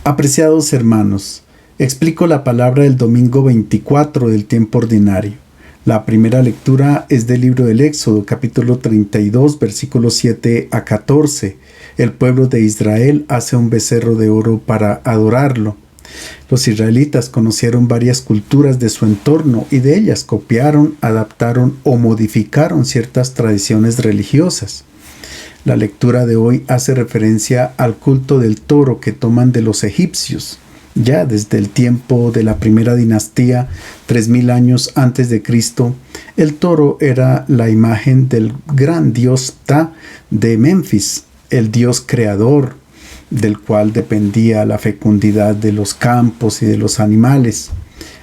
Apreciados hermanos, explico la palabra del domingo 24 del tiempo ordinario. La primera lectura es del libro del Éxodo, capítulo 32, versículos 7 a 14. El pueblo de Israel hace un becerro de oro para adorarlo. Los israelitas conocieron varias culturas de su entorno y de ellas copiaron, adaptaron o modificaron ciertas tradiciones religiosas. La lectura de hoy hace referencia al culto del toro que toman de los egipcios. Ya desde el tiempo de la primera dinastía, 3000 años antes de Cristo, el toro era la imagen del gran dios Ptah de Menfis, el dios creador, del cual dependía la fecundidad de los campos y de los animales.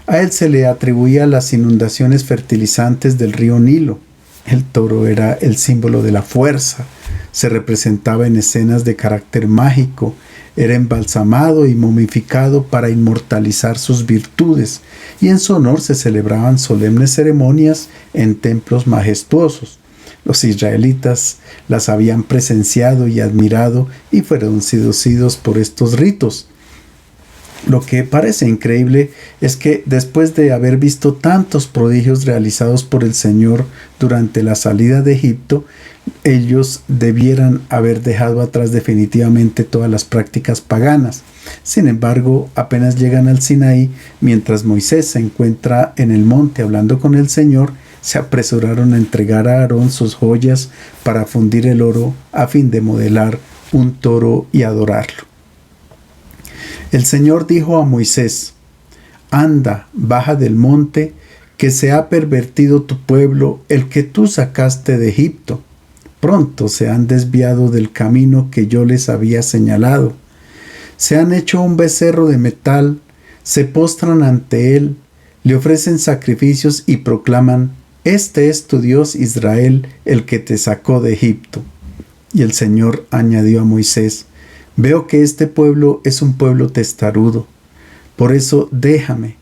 A él se le atribuía las inundaciones fertilizantes del río Nilo. El toro era el símbolo de la fuerza. Se representaba en escenas de carácter mágico, era embalsamado y momificado para inmortalizar sus virtudes, y en su honor se celebraban solemnes ceremonias en templos majestuosos. Los israelitas las habían presenciado y admirado y fueron seducidos por estos ritos. Lo que parece increíble es que después de haber visto tantos prodigios realizados por el Señor durante la salida de Egipto, ellos debieran haber dejado atrás definitivamente todas las prácticas paganas. Sin embargo, apenas llegan al Sinaí, mientras Moisés se encuentra en el monte hablando con el Señor, se apresuraron a entregar a Aarón sus joyas para fundir el oro a fin de modelar un toro y adorarlo. El Señor dijo a Moisés: «Anda, baja del monte, que se ha pervertido tu pueblo, el que tú sacaste de Egipto. Pronto se han desviado del camino que yo les había señalado. Se han hecho un becerro de metal, se postran ante él, le ofrecen sacrificios y proclaman: Este es tu Dios Israel, el que te sacó de Egipto». Y el Señor añadió a Moisés: «Veo que este pueblo es un pueblo testarudo. Por eso déjame.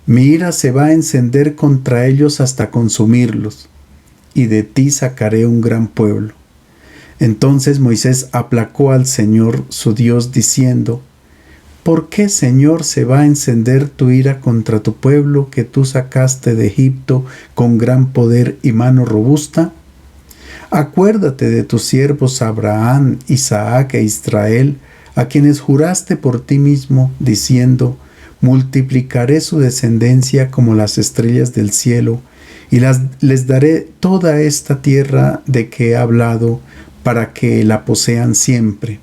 Mi ira se va a encender contra ellos hasta consumirlos, y de ti sacaré un gran pueblo». Entonces Moisés aplacó al Señor su Dios diciendo: «¿Por qué, Señor, se va a encender tu ira contra tu pueblo que tú sacaste de Egipto con gran poder y mano robusta? Acuérdate de tus siervos Abraham, Isaac e Israel, a quienes juraste por ti mismo, diciendo: multiplicaré su descendencia como las estrellas del cielo, y les daré toda esta tierra de que he hablado, para que la posean siempre».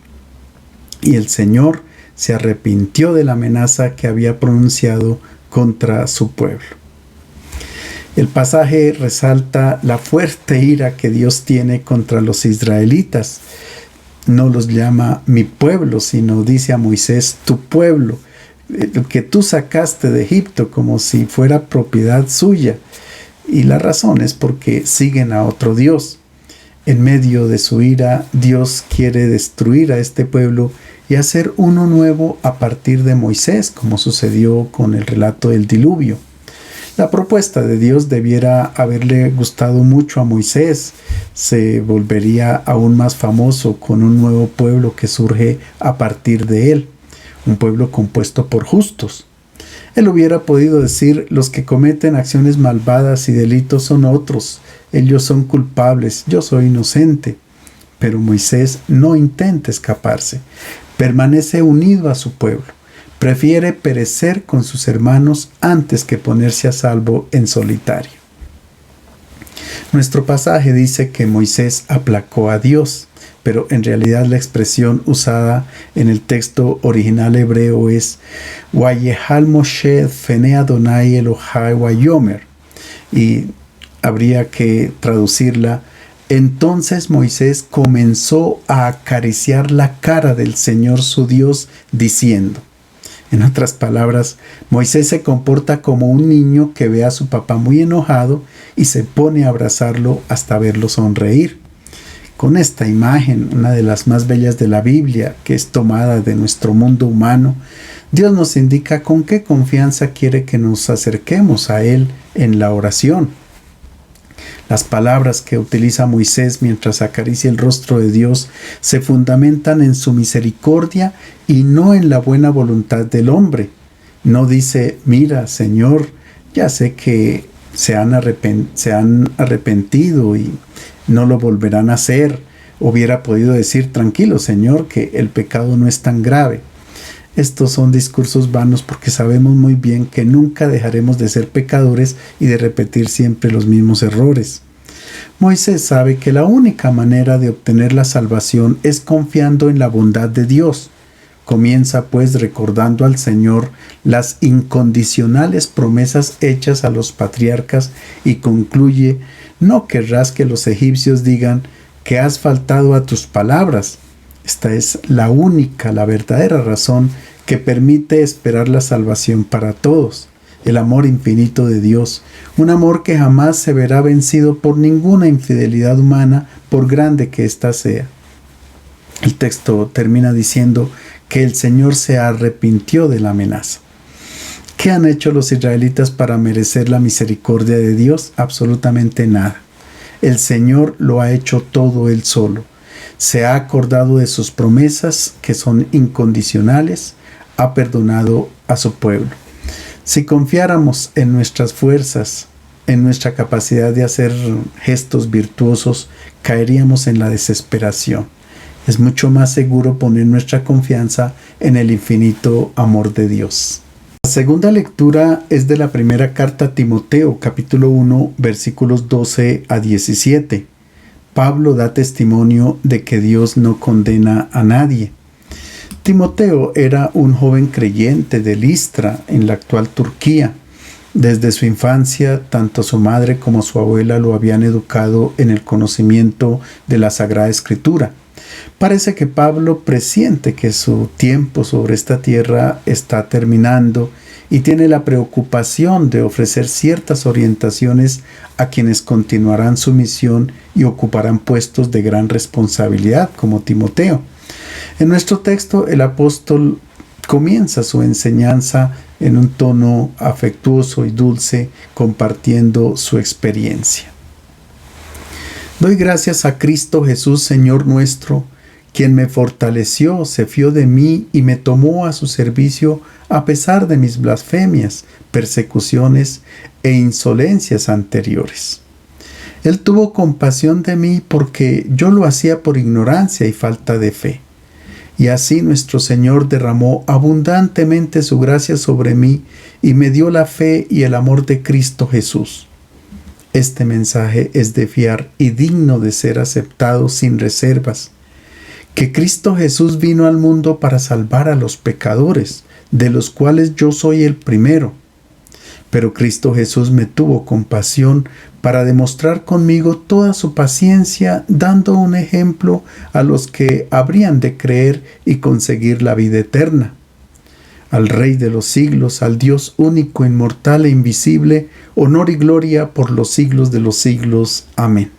Y el Señor se arrepintió de la amenaza que había pronunciado contra su pueblo. El pasaje resalta la fuerte ira que Dios tiene contra los israelitas. No los llama mi pueblo, sino dice a Moisés: tu pueblo, el que tú sacaste de Egipto, como si fuera propiedad suya. Y la razón es porque siguen a otro Dios. En medio de su ira, Dios quiere destruir a este pueblo y hacer uno nuevo a partir de Moisés, como sucedió con el relato del diluvio. La propuesta de Dios debiera haberle gustado mucho a Moisés. Se volvería aún más famoso con un nuevo pueblo que surge a partir de él, un pueblo compuesto por justos. Él hubiera podido decir: los que cometen acciones malvadas y delitos son otros, ellos son culpables, yo soy inocente. Pero Moisés no intenta escaparse, permanece unido a su pueblo. Prefiere perecer con sus hermanos antes que ponerse a salvo en solitario. Nuestro pasaje dice que Moisés aplacó a Dios, pero en realidad la expresión usada en el texto original hebreo es Vayehal Moshe fene Adonai Elohai Vayomer, y habría que traducirla: entonces Moisés comenzó a acariciar la cara del Señor su Dios, diciendo. En otras palabras, Moisés se comporta como un niño que ve a su papá muy enojado y se pone a abrazarlo hasta verlo sonreír. Con esta imagen, una de las más bellas de la Biblia, que es tomada de nuestro mundo humano, Dios nos indica con qué confianza quiere que nos acerquemos a Él en la oración. Las palabras que utiliza Moisés mientras acaricia el rostro de Dios se fundamentan en su misericordia y no en la buena voluntad del hombre. No dice: mira, Señor, ya sé que se han arrepentido y no lo volverán a hacer. Hubiera podido decir: tranquilo, Señor, que el pecado no es tan grave. Estos son discursos vanos porque sabemos muy bien que nunca dejaremos de ser pecadores y de repetir siempre los mismos errores. Moisés sabe que la única manera de obtener la salvación es confiando en la bondad de Dios. Comienza pues recordando al Señor las incondicionales promesas hechas a los patriarcas y concluye: no querrás que los egipcios digan que has faltado a tus palabras. Esta es la única, la verdadera razón que permite esperar la salvación para todos, el amor infinito de Dios, un amor que jamás se verá vencido por ninguna infidelidad humana, por grande que ésta sea. El texto termina diciendo que el Señor se arrepintió de la amenaza. ¿Qué han hecho los israelitas para merecer la misericordia de Dios? Absolutamente nada. El Señor lo ha hecho todo Él solo. Se ha acordado de sus promesas, que son incondicionales, ha perdonado a su pueblo. Si confiáramos en nuestras fuerzas, en nuestra capacidad de hacer gestos virtuosos, caeríamos en la desesperación. Es mucho más seguro poner nuestra confianza en el infinito amor de Dios. La segunda lectura es de la primera carta a Timoteo, capítulo 1, versículos 12 a 17. Pablo da testimonio de que Dios no condena a nadie. Timoteo era un joven creyente de Listra, en la actual Turquía. Desde su infancia, tanto su madre como su abuela lo habían educado en el conocimiento de la Sagrada Escritura. Parece que Pablo presiente que su tiempo sobre esta tierra está terminando y tiene la preocupación de ofrecer ciertas orientaciones a quienes continuarán su misión y ocuparán puestos de gran responsabilidad, como Timoteo. En nuestro texto, el apóstol comienza su enseñanza en un tono afectuoso y dulce, compartiendo su experiencia. Doy gracias a Cristo Jesús, Señor nuestro, quien me fortaleció, se fió de mí y me tomó a su servicio a pesar de mis blasfemias, persecuciones e insolencias anteriores. Él tuvo compasión de mí porque yo lo hacía por ignorancia y falta de fe. Y así nuestro Señor derramó abundantemente su gracia sobre mí y me dio la fe y el amor de Cristo Jesús. Este mensaje es de fiar y digno de ser aceptado sin reservas. Que Cristo Jesús vino al mundo para salvar a los pecadores, de los cuales yo soy el primero. Pero Cristo Jesús me tuvo compasión para demostrar conmigo toda su paciencia, dando un ejemplo a los que habrían de creer y conseguir la vida eterna. Al Rey de los siglos, al Dios único, inmortal e invisible, honor y gloria por los siglos de los siglos. Amén.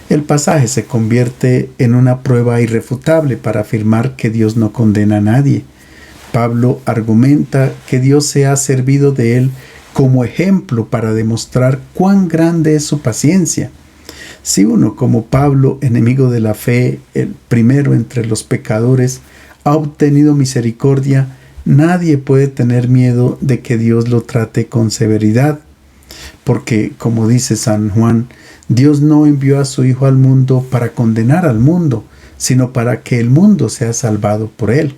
El pasaje se convierte en una prueba irrefutable para afirmar que Dios no condena a nadie. Pablo argumenta que Dios se ha servido de él como ejemplo para demostrar cuán grande es su paciencia. Si uno como Pablo, enemigo de la fe, el primero entre los pecadores, ha obtenido misericordia, nadie puede tener miedo de que Dios lo trate con severidad. Porque, como dice San Juan, Dios no envió a su Hijo al mundo para condenar al mundo, sino para que el mundo sea salvado por él.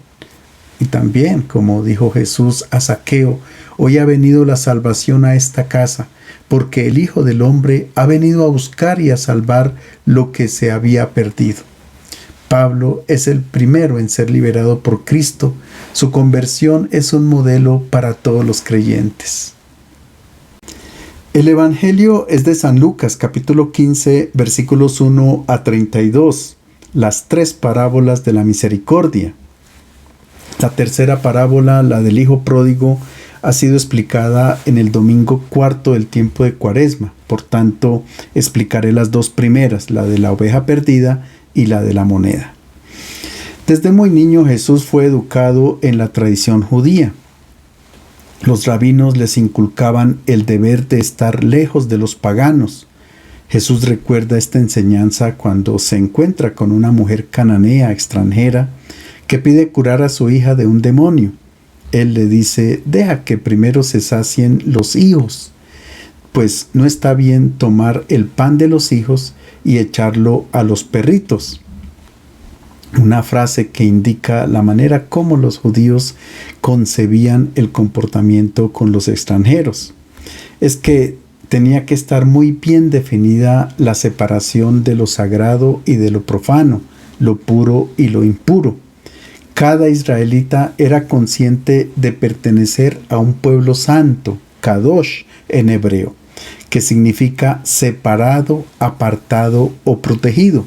Y también, como dijo Jesús a Zaqueo, hoy ha venido la salvación a esta casa, porque el Hijo del Hombre ha venido a buscar y a salvar lo que se había perdido. Pablo es el primero en ser liberado por Cristo. Su conversión es un modelo para todos los creyentes. El Evangelio es de San Lucas, capítulo 15, versículos 1 a 32, las tres parábolas de la misericordia. La tercera parábola, la del Hijo Pródigo, ha sido explicada en el domingo cuarto del tiempo de Cuaresma. Por tanto, explicaré las dos primeras, la de la oveja perdida y la de la moneda. Desde muy niño Jesús fue educado en la tradición judía. Los rabinos les inculcaban el deber de estar lejos de los paganos. Jesús recuerda esta enseñanza cuando se encuentra con una mujer cananea extranjera que pide curar a su hija de un demonio. Él le dice: deja que primero se sacien los hijos, pues no está bien tomar el pan de los hijos y echarlo a los perritos. Una frase que indica la manera como los judíos concebían el comportamiento con los extranjeros. Es que tenía que estar muy bien definida la separación de lo sagrado y de lo profano, lo puro y lo impuro. Cada israelita era consciente de pertenecer a un pueblo santo, Kadosh en hebreo, que significa separado, apartado o protegido.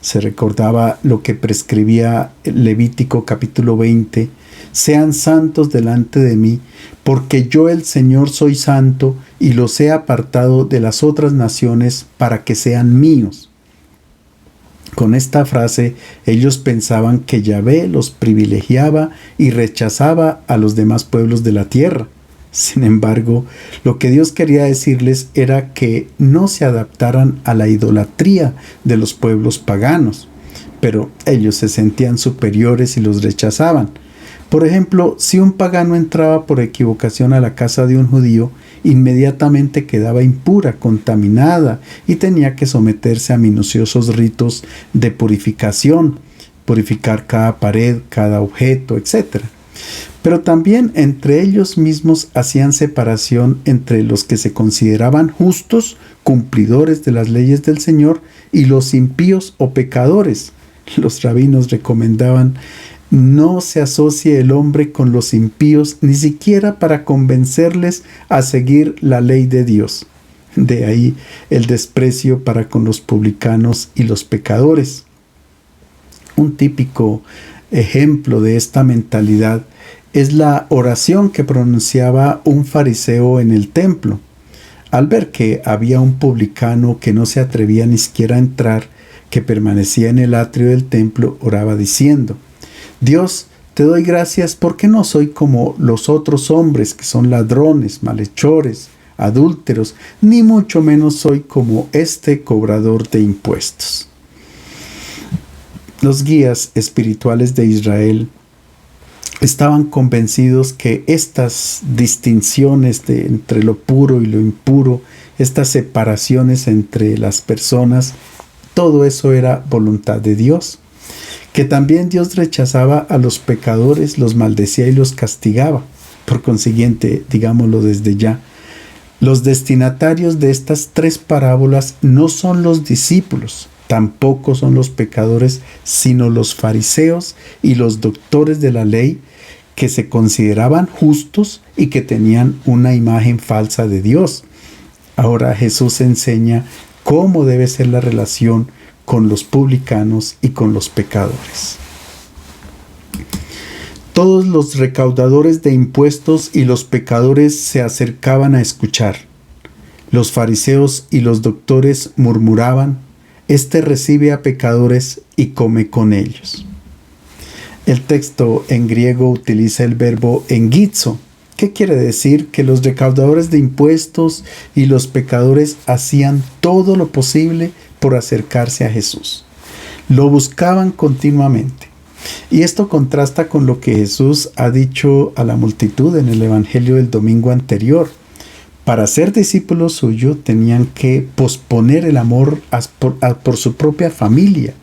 Se recordaba lo que prescribía Levítico capítulo 20: sean santos delante de mí, porque yo el Señor soy santo y los he apartado de las otras naciones para que sean míos. Con esta frase ellos pensaban que Yahvé los privilegiaba y rechazaba a los demás pueblos de la tierra. Sin embargo, lo que Dios quería decirles era que no se adaptaran a la idolatría de los pueblos paganos, pero ellos se sentían superiores y los rechazaban. Por ejemplo, si un pagano entraba por equivocación a la casa de un judío, inmediatamente quedaba impura, contaminada y tenía que someterse a minuciosos ritos de purificación, purificar cada pared, cada objeto, etc. Pero también entre ellos mismos hacían separación entre los que se consideraban justos, cumplidores de las leyes del Señor, y los impíos o pecadores. Los rabinos recomendaban: no se asocie el hombre con los impíos, ni siquiera para convencerles a seguir la ley de Dios. De ahí el desprecio para con los publicanos y los pecadores. Un típico ejemplo de esta mentalidad es la oración que pronunciaba un fariseo en el templo. Al ver que había un publicano que no se atrevía ni siquiera a entrar, que permanecía en el atrio del templo, oraba diciendo: Dios, te doy gracias porque no soy como los otros hombres que son ladrones, malhechores, adúlteros, ni mucho menos soy como este cobrador de impuestos. Los guías espirituales de Israel estaban convencidos que estas distinciones entre lo puro y lo impuro, estas separaciones entre las personas, todo eso era voluntad de Dios. Que también Dios rechazaba a los pecadores, los maldecía y los castigaba. Por consiguiente, digámoslo desde ya, los destinatarios de estas tres parábolas no son los discípulos, tampoco son los pecadores, sino los fariseos y los doctores de la ley, que se consideraban justos y que tenían una imagen falsa de Dios. Ahora Jesús enseña cómo debe ser la relación con los publicanos y con los pecadores. Todos los recaudadores de impuestos y los pecadores se acercaban a escuchar. Los fariseos y los doctores murmuraban: este recibe a pecadores y come con ellos. El texto en griego utiliza el verbo engizo. ¿Qué quiere decir? Que los recaudadores de impuestos y los pecadores hacían todo lo posible por acercarse a Jesús. Lo buscaban continuamente. Y esto contrasta con lo que Jesús ha dicho a la multitud en el Evangelio del domingo anterior. Para ser discípulos suyos tenían que posponer el amor por su propia familia,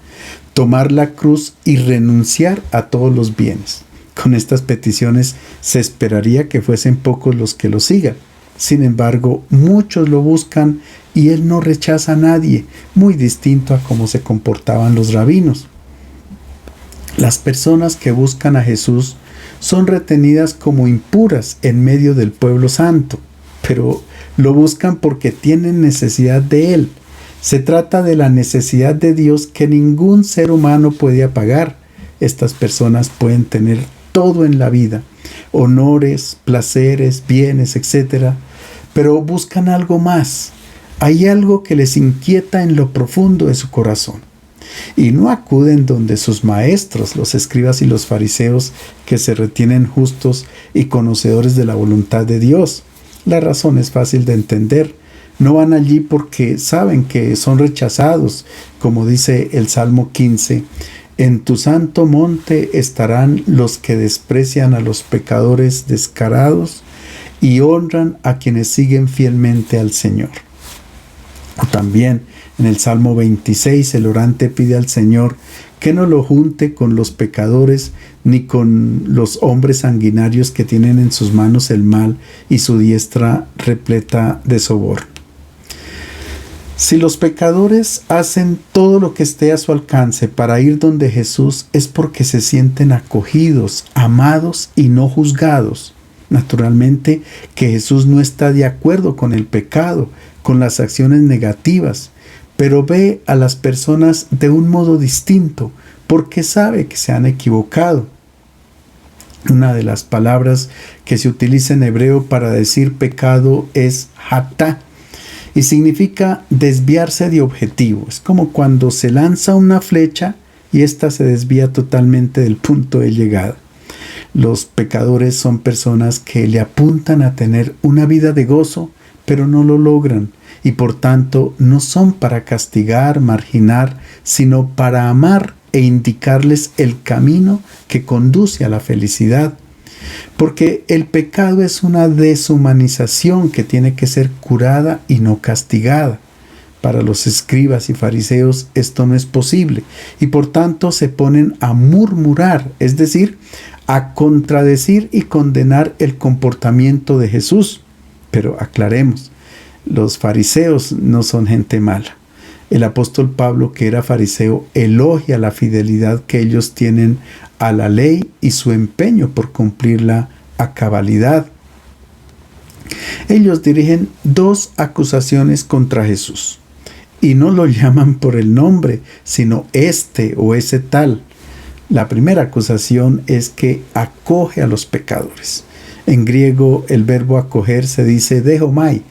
tomar la cruz y renunciar a todos los bienes. Con estas peticiones se esperaría que fuesen pocos los que lo sigan. Sin embargo, muchos lo buscan y él no rechaza a nadie, muy distinto a cómo se comportaban los rabinos. Las personas que buscan a Jesús son retenidas como impuras en medio del pueblo santo, pero lo buscan porque tienen necesidad de Él. Se trata de la necesidad de Dios que ningún ser humano puede apagar. Estas personas pueden tener todo en la vida, honores, placeres, bienes, etc., pero buscan algo más. Hay algo que les inquieta en lo profundo de su corazón. y no acuden donde sus maestros, los escribas y los fariseos, que se retienen justos y conocedores de la voluntad de Dios. La razón es fácil de entender. No van allí porque saben que son rechazados, como dice el Salmo 15. En tu santo monte estarán los que desprecian a los pecadores descarados y honran a quienes siguen fielmente al Señor. O también en el Salmo 26 el orante pide al Señor que no lo junte con los pecadores ni con los hombres sanguinarios que tienen en sus manos el mal y su diestra repleta de soborno. Si los pecadores hacen todo lo que esté a su alcance para ir donde Jesús, es porque se sienten acogidos, amados y no juzgados. Naturalmente que Jesús no está de acuerdo con el pecado, con las acciones negativas, pero ve a las personas de un modo distinto, porque sabe que se han equivocado. Una de las palabras que se utiliza en hebreo para decir pecado es hatá, y significa desviarse de objetivo. Es como cuando se lanza una flecha y ésta se desvía totalmente del punto de llegada. Los pecadores son personas que le apuntan a tener una vida de gozo, pero no lo logran, y por tanto no son para castigar, marginar, sino para amar e indicarles el camino que conduce a la felicidad. Porque el pecado es una deshumanización que tiene que ser curada y no castigada. Para los escribas y fariseos esto no es posible, y por tanto se ponen a murmurar, es decir, a contradecir y condenar el comportamiento de Jesús. Pero aclaremos, los fariseos no son gente mala. El apóstol Pablo, que era fariseo, elogia la fidelidad que ellos tienen a la ley y su empeño por cumplirla a cabalidad. Ellos dirigen dos acusaciones contra Jesús y no lo llaman por el nombre, sino este o ese tal. La primera acusación es que acoge a los pecadores. En griego el verbo acoger se dice dehomai,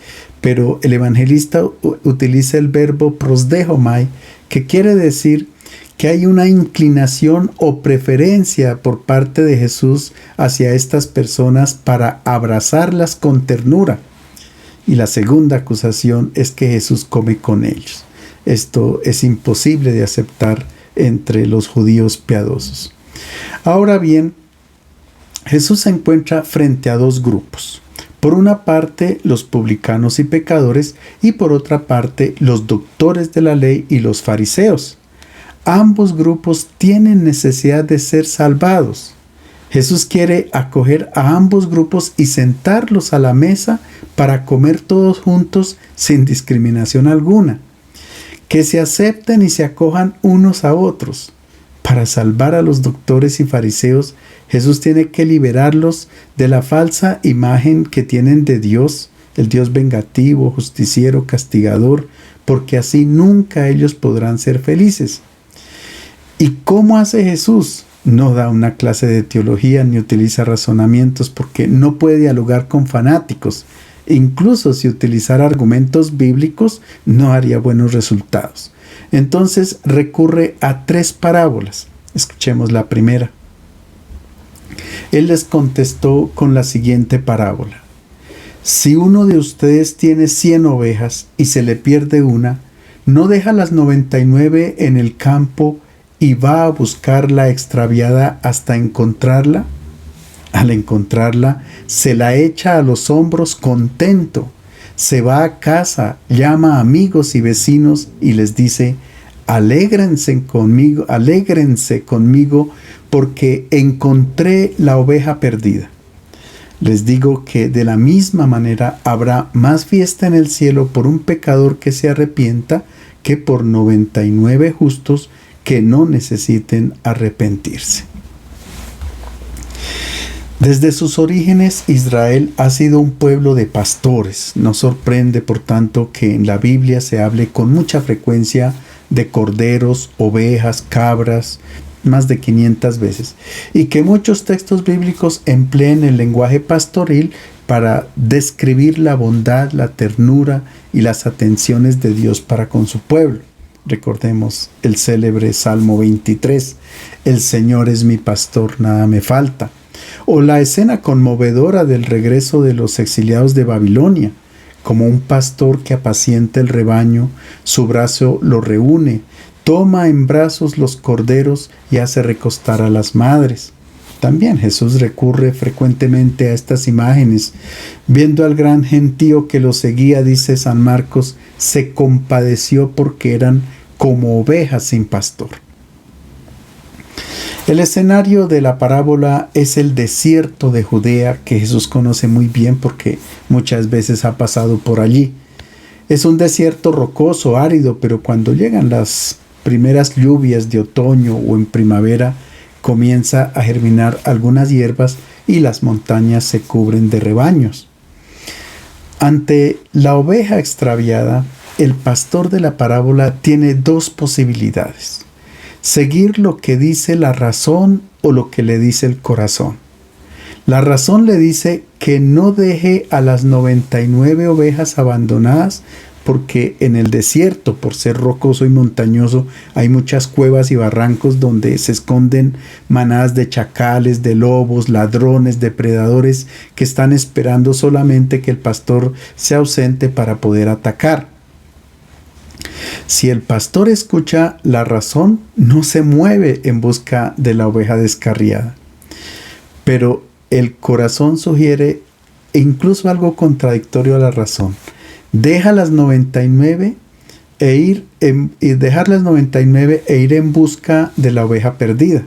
pero el evangelista utiliza el verbo prosdehomai, que quiere decir que hay una inclinación o preferencia por parte de Jesús hacia estas personas para abrazarlas con ternura. Y la segunda acusación es que Jesús come con ellos. Esto es imposible de aceptar entre los judíos piadosos. Ahora bien, Jesús se encuentra frente a dos grupos. Por una parte, los publicanos y pecadores, y por otra parte, los doctores de la ley y los fariseos. Ambos grupos tienen necesidad de ser salvados. Jesús quiere acoger a ambos grupos y sentarlos a la mesa para comer todos juntos sin discriminación alguna. Que se acepten y se acojan unos a otros. Para salvar a los doctores y fariseos, Jesús tiene que liberarlos de la falsa imagen que tienen de Dios, el Dios vengativo, justiciero, castigador, porque así nunca ellos podrán ser felices. ¿Y cómo hace Jesús? No da una clase de teología ni utiliza razonamientos porque no puede dialogar con fanáticos. Incluso si utilizara argumentos bíblicos no haría buenos resultados. Entonces recurre a tres parábolas. Escuchemos la primera. Él les contestó con la siguiente parábola. Si uno de ustedes tiene 100 ovejas y se le pierde una, ¿no deja las 99 en el campo y va a buscar la extraviada hasta encontrarla? Al encontrarla, se la echa a los hombros contento. Se va a casa, llama a amigos y vecinos y les dice: alégrense conmigo porque encontré la oveja perdida. Les digo que de la misma manera habrá más fiesta en el cielo por un pecador que se arrepienta que por 99 justos que no necesiten arrepentirse. Desde sus orígenes, Israel ha sido un pueblo de pastores. No sorprende, por tanto, que en la Biblia se hable con mucha frecuencia de corderos, ovejas, cabras, más de 500 veces, y que muchos textos bíblicos empleen el lenguaje pastoril para describir la bondad, la ternura y las atenciones de Dios para con su pueblo. Recordemos el célebre Salmo 23, el Señor es mi pastor, nada me falta. O la escena conmovedora del regreso de los exiliados de Babilonia, como un pastor que apacienta el rebaño, su brazo lo reúne, toma en brazos los corderos y hace recostar a las madres. También Jesús recurre frecuentemente a estas imágenes. Viendo al gran gentío que lo seguía, dice San Marcos, se compadeció porque eran como ovejas sin pastor. El escenario de la parábola es el desierto de Judea, que Jesús conoce muy bien porque muchas veces ha pasado por allí. Es un desierto rocoso, árido, pero cuando llegan las primeras lluvias de otoño o en primavera, comienza a germinar algunas hierbas y las montañas se cubren de rebaños. Ante la oveja extraviada, el pastor de la parábola tiene dos posibilidades: seguir lo que dice la razón o lo que le dice el corazón. La razón le dice que no deje a las 99 ovejas abandonadas, porque en el desierto, por ser rocoso y montañoso, hay muchas cuevas y barrancos donde se esconden manadas de chacales, de lobos, ladrones, depredadores que están esperando solamente que el pastor se ausente para poder atacar. Si el pastor escucha la razón, no se mueve en busca de la oveja descarriada. Pero el corazón sugiere incluso algo contradictorio a la razón. Deja las 99 dejar las 99 e ir en busca de la oveja perdida.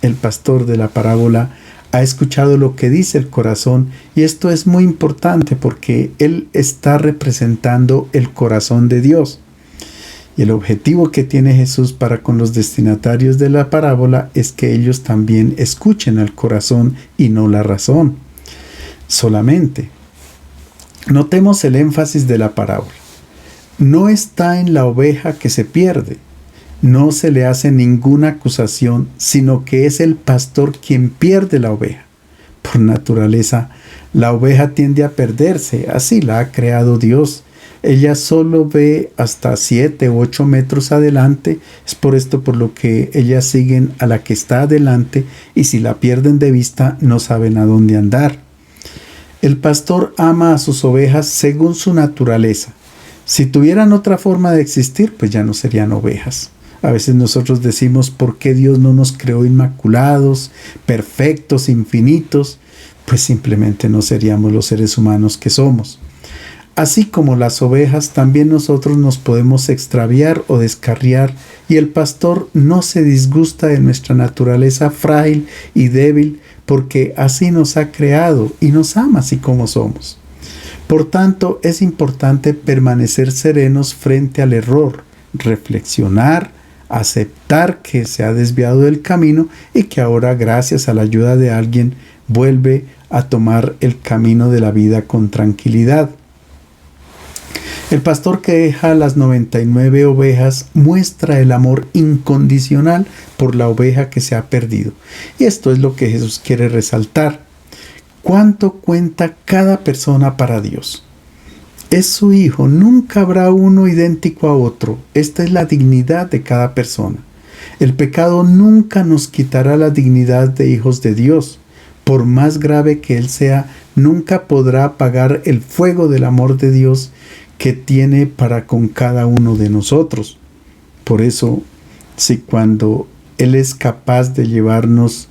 El pastor de la parábola ha escuchado lo que dice el corazón, y esto es muy importante porque él está representando el corazón de Dios. Y el objetivo que tiene Jesús para con los destinatarios de la parábola es que ellos también escuchen al corazón y no la razón solamente. Notemos el énfasis de la parábola. No está en la oveja que se pierde. No se le hace ninguna acusación, sino que es el pastor quien pierde la oveja. Por naturaleza, la oveja tiende a perderse, así la ha creado Dios. Ella solo ve hasta 7 u 8 metros adelante. Es por esto por lo que ellas siguen a la que está adelante, y si la pierden de vista no saben a dónde andar. El pastor ama a sus ovejas según su naturaleza. Si tuvieran otra forma de existir, pues ya no serían ovejas. A veces nosotros decimos, ¿por qué Dios no nos creó inmaculados, perfectos, infinitos? Pues simplemente no seríamos los seres humanos que somos. Así como las ovejas, también nosotros nos podemos extraviar o descarriar, y el pastor no se disgusta de nuestra naturaleza frágil y débil, porque así nos ha creado y nos ama así como somos. Por tanto, es importante permanecer serenos frente al error, reflexionar, aceptar que se ha desviado del camino y que ahora, gracias a la ayuda de alguien, vuelve a tomar el camino de la vida con tranquilidad. El pastor que deja las 99 ovejas muestra el amor incondicional por la oveja que se ha perdido. Y esto es lo que Jesús quiere resaltar. ¿Cuánto cuenta cada persona para Dios? Es su hijo, nunca habrá uno idéntico a otro. Esta es la dignidad de cada persona. El pecado nunca nos quitará la dignidad de hijos de Dios. Por más grave que él sea, nunca podrá apagar el fuego del amor de Dios que tiene para con cada uno de nosotros. Por eso, si cuando Él es capaz de llevarnos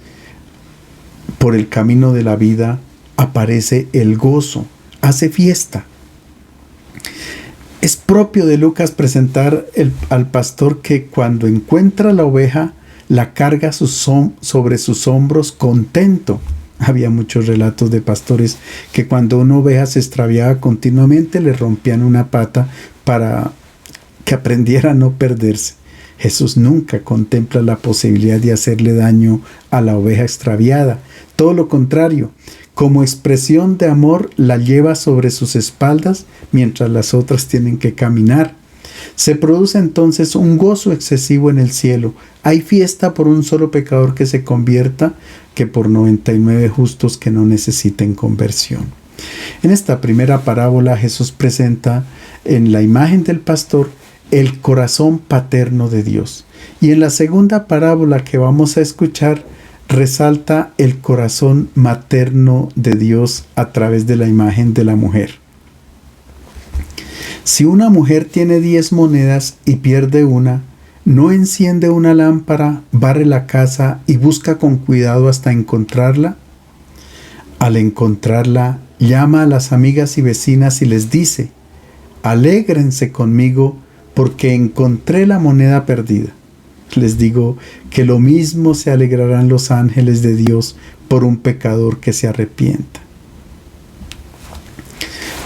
por el camino de la vida, aparece el gozo, hace fiesta. Es propio de Lucas presentar al pastor que cuando encuentra la oveja, la carga sobre sus hombros contento. Había muchos relatos de pastores que cuando una oveja se extraviaba continuamente le rompían una pata para que aprendiera a no perderse. Jesús nunca contempla la posibilidad de hacerle daño a la oveja extraviada. Todo lo contrario, como expresión de amor la lleva sobre sus espaldas mientras las otras tienen que caminar. Se produce entonces un gozo excesivo en el cielo. Hay fiesta por un solo pecador que se convierta, que por 99 justos que no necesiten conversión. En esta primera parábola Jesús presenta en la imagen del pastor el corazón paterno de Dios. Y en la segunda parábola que vamos a escuchar, resalta el corazón materno de Dios a través de la imagen de la mujer. Si una mujer tiene 10 monedas y pierde una, no enciende una lámpara, barre la casa y busca con cuidado hasta encontrarla. Al encontrarla, llama a las amigas y vecinas y les dice: alégrense conmigo porque encontré la moneda perdida. Les digo que lo mismo se alegrarán los ángeles de Dios por un pecador que se arrepienta.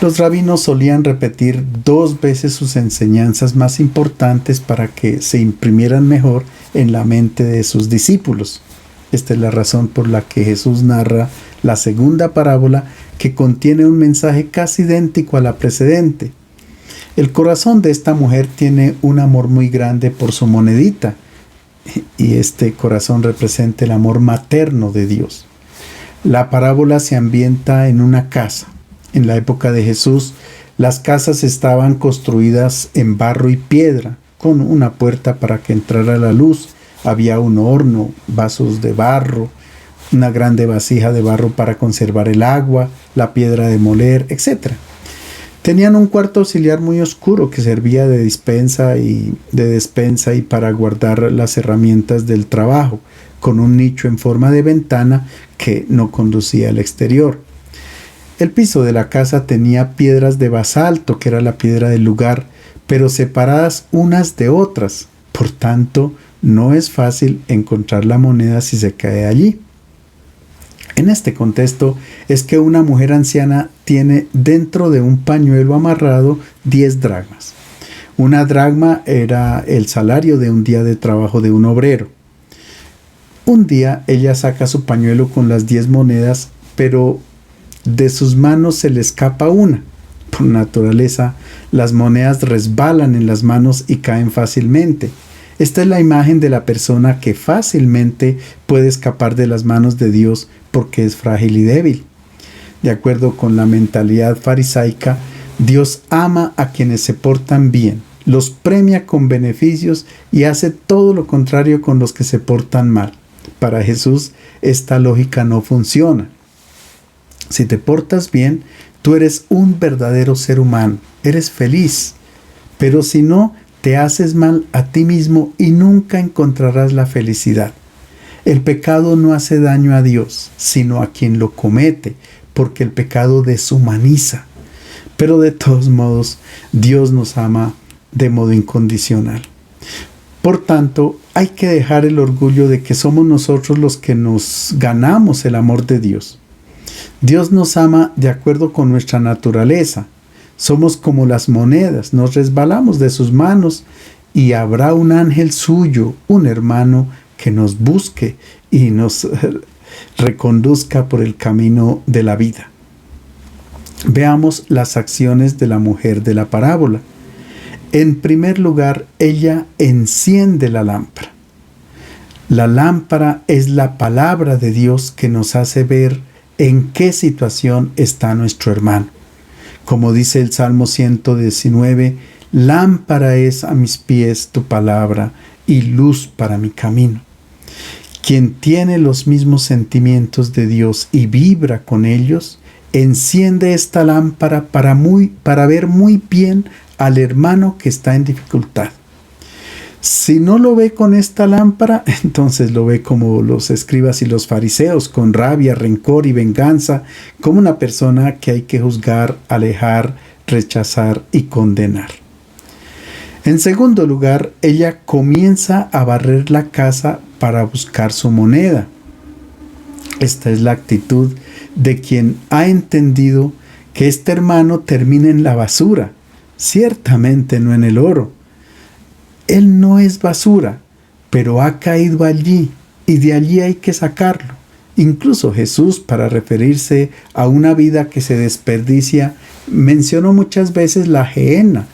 Los rabinos solían repetir 2 veces sus enseñanzas más importantes para que se imprimieran mejor en la mente de sus discípulos. Esta es la razón por la que Jesús narra la segunda parábola, que contiene un mensaje casi idéntico a la precedente. El corazón de esta mujer tiene un amor muy grande por su monedita, y este corazón representa el amor materno de Dios. La parábola se ambienta en una casa. En la época de Jesús, las casas estaban construidas en barro y piedra, con una puerta para que entrara la luz. Había un horno, vasos de barro, una grande vasija de barro para conservar el agua, la piedra de moler, etc. Tenían un cuarto auxiliar muy oscuro que servía de despensa y para guardar las herramientas del trabajo, con un nicho en forma de ventana que no conducía al exterior. El piso de la casa tenía piedras de basalto, que era la piedra del lugar, pero separadas unas de otras. Por tanto, no es fácil encontrar la moneda si se cae allí. En este contexto es que una mujer anciana tiene dentro de un pañuelo amarrado 10 dracmas. Una dracma era el salario de un día de trabajo de un obrero. Un día ella saca su pañuelo con las 10 monedas, pero de sus manos se le escapa una. Por naturaleza, las monedas resbalan en las manos y caen fácilmente. Esta es la imagen de la persona que fácilmente puede escapar de las manos de Dios porque es frágil y débil. De acuerdo con la mentalidad farisaica, Dios ama a quienes se portan bien, los premia con beneficios y hace todo lo contrario con los que se portan mal. Para Jesús, esta lógica no funciona. Si te portas bien, tú eres un verdadero ser humano, eres feliz. Pero si no, te haces mal a ti mismo y nunca encontrarás la felicidad. El pecado no hace daño a Dios, sino a quien lo comete, porque el pecado deshumaniza. Pero de todos modos, Dios nos ama de modo incondicional. Por tanto, hay que dejar el orgullo de que somos nosotros los que nos ganamos el amor de Dios. Dios nos ama de acuerdo con nuestra naturaleza. Somos como las monedas, nos resbalamos de sus manos y habrá un ángel suyo, un hermano, que nos busque y nos reconduzca por el camino de la vida. Veamos las acciones de la mujer de la parábola. En primer lugar, ella enciende la lámpara. La lámpara es la palabra de Dios que nos hace ver en qué situación está nuestro hermano. Como dice el Salmo 119, lámpara es a mis pies tu palabra y luz para mi camino. Quien tiene los mismos sentimientos de Dios y vibra con ellos, enciende esta lámpara para ver muy bien al hermano que está en dificultad. Si no lo ve con esta lámpara, entonces lo ve como los escribas y los fariseos, con rabia, rencor y venganza, como una persona que hay que juzgar, alejar, rechazar y condenar. En segundo lugar, ella comienza a barrer la casa para buscar su moneda. Esta es la actitud de quien ha entendido que este hermano termina en la basura, ciertamente no en el oro. Él no es basura, pero ha caído allí y de allí hay que sacarlo. Incluso Jesús, para referirse a una vida que se desperdicia, mencionó muchas veces la gehenna,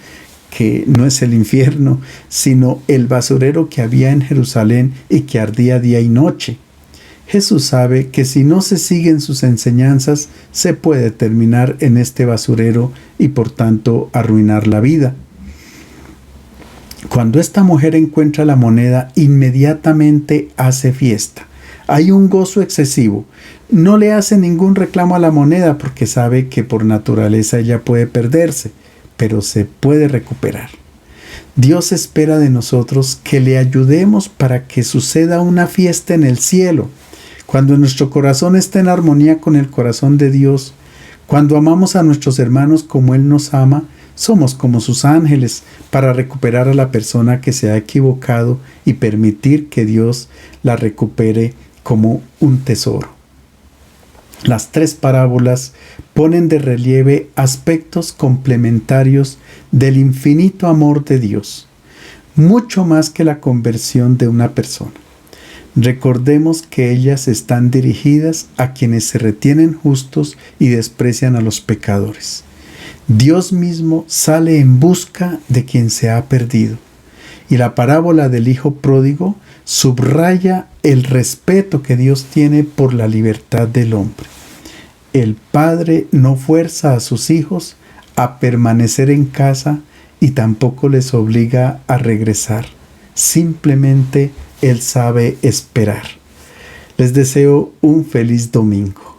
que no es el infierno, sino el basurero que había en Jerusalén y que ardía día y noche. Jesús sabe que si no se siguen sus enseñanzas, se puede terminar en este basurero y por tanto arruinar la vida. Cuando esta mujer encuentra la moneda, inmediatamente hace fiesta. Hay un gozo excesivo. No le hace ningún reclamo a la moneda porque sabe que por naturaleza ella puede perderse, pero se puede recuperar. Dios espera de nosotros que le ayudemos para que suceda una fiesta en el cielo. Cuando nuestro corazón está en armonía con el corazón de Dios, cuando amamos a nuestros hermanos como Él nos ama, somos como sus ángeles para recuperar a la persona que se ha equivocado y permitir que Dios la recupere como un tesoro. Las tres parábolas ponen de relieve aspectos complementarios del infinito amor de Dios, mucho más que la conversión de una persona. Recordemos que ellas están dirigidas a quienes se retienen justos y desprecian a los pecadores. Dios mismo sale en busca de quien se ha perdido. Y la parábola del hijo pródigo subraya el respeto que Dios tiene por la libertad del hombre. El padre no fuerza a sus hijos a permanecer en casa y tampoco les obliga a regresar. Simplemente Él sabe esperar. Les deseo un feliz domingo.